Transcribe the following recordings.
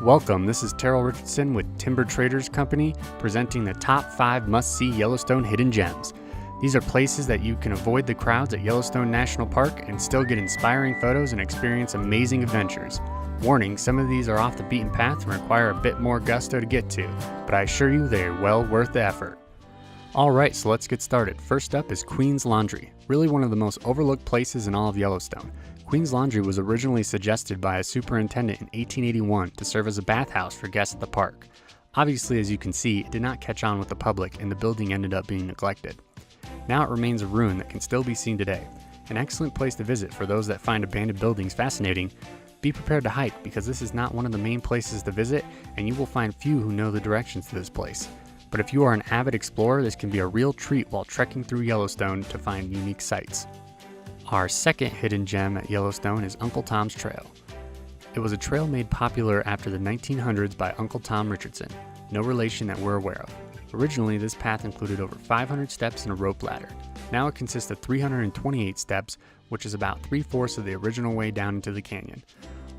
Welcome, this is Terrell Richardson with Timber Traders Company presenting the top 5 must-see Yellowstone hidden gems. These are places that you can avoid the crowds at Yellowstone National Park and still get inspiring photos and experience amazing adventures. Warning, some of these are off the beaten path and require a bit more gusto to get to, but I assure you they are well worth the effort. Alright, so let's get started. First up is Queen's Laundry, really one of the most overlooked places in all of Yellowstone. Queen's Laundry was originally suggested by a superintendent in 1881 to serve as a bathhouse for guests at the park. Obviously, as you can see, it did not catch on with the public and the building ended up being neglected. Now it remains a ruin that can still be seen today. An excellent place to visit for those that find abandoned buildings fascinating. Be prepared to hike because this is not one of the main places to visit and you will find few who know the directions to this place. But if you are an avid explorer, this can be a real treat while trekking through Yellowstone to find unique sights. Our second hidden gem at Yellowstone is Uncle Tom's Trail. It was a trail made popular after the 1900s by Uncle Tom Richardson, no relation that we're aware of. Originally, this path included over 500 steps and a rope ladder. Now it consists of 328 steps, which is about 3/4 of the original way down into the canyon.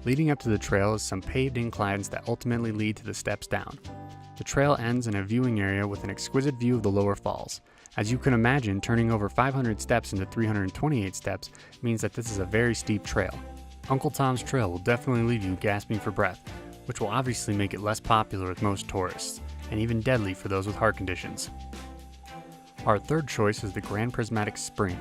Leading up to the trail is some paved inclines that ultimately lead to the steps down. The trail ends in a viewing area with an exquisite view of the lower falls. As you can imagine, turning over 500 steps into 328 steps means that this is a very steep trail. Uncle Tom's Trail will definitely leave you gasping for breath, which will obviously make it less popular with most tourists, and even deadly for those with heart conditions. Our third choice is the Grand Prismatic Spring.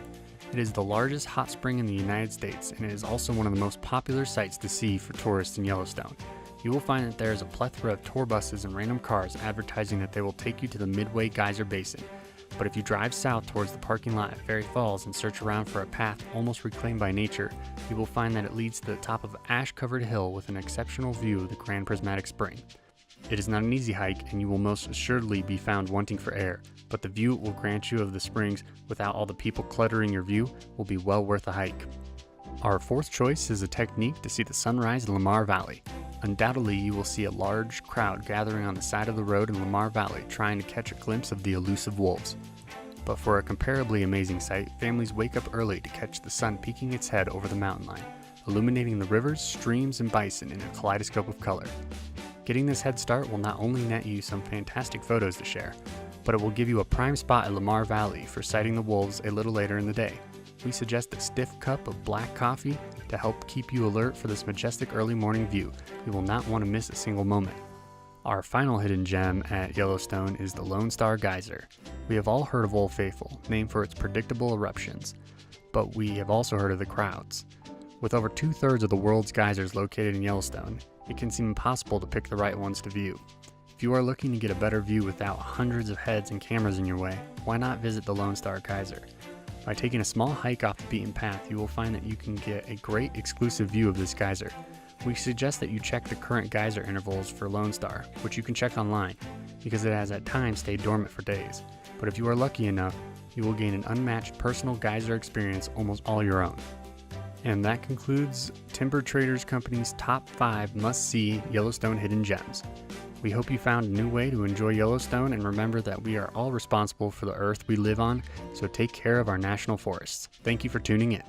It is the largest hot spring in the United States, and it is also one of the most popular sights to see for tourists in Yellowstone. You will find that there is a plethora of tour buses and random cars advertising that they will take you to the Midway Geyser Basin. But if you drive south towards the parking lot at Ferry Falls and search around for a path almost reclaimed by nature, you will find that it leads to the top of an ash-covered hill with an exceptional view of the Grand Prismatic Spring. It is not an easy hike and you will most assuredly be found wanting for air, but the view it will grant you of the springs without all the people cluttering your view will be well worth a hike. Our fourth choice is a technique to see the sunrise in Lamar Valley. Undoubtedly, you will see a large crowd gathering on the side of the road in Lamar Valley trying to catch a glimpse of the elusive wolves. But for a comparably amazing sight, families wake up early to catch the sun peeking its head over the mountain line, illuminating the rivers, streams, and bison in a kaleidoscope of color. Getting this head start will not only net you some fantastic photos to share, but it will give you a prime spot at Lamar Valley for sighting the wolves a little later in the day. We suggest a stiff cup of black coffee to help keep you alert for this majestic early morning view. You will not want to miss a single moment. Our final hidden gem at Yellowstone is the Lone Star Geyser. We have all heard of Old Faithful, named for its predictable eruptions, but we have also heard of the crowds. With over 2/3 of the world's geysers located in Yellowstone, it can seem impossible to pick the right ones to view. If you are looking to get a better view without hundreds of heads and cameras in your way, why not visit the Lone Star Geyser? By taking a small hike off the beaten path, you will find that you can get a great exclusive view of this geyser. We suggest that you check the current geyser intervals for Lone Star, which you can check online, because it has at times stayed dormant for days. But if you are lucky enough, you will gain an unmatched personal geyser experience almost all your own. And that concludes Timber Traders Company's top 5 must-see Yellowstone hidden gems. We hope you found a new way to enjoy Yellowstone, and remember that we are all responsible for the earth we live on, so take care of our national forests. Thank you for tuning in.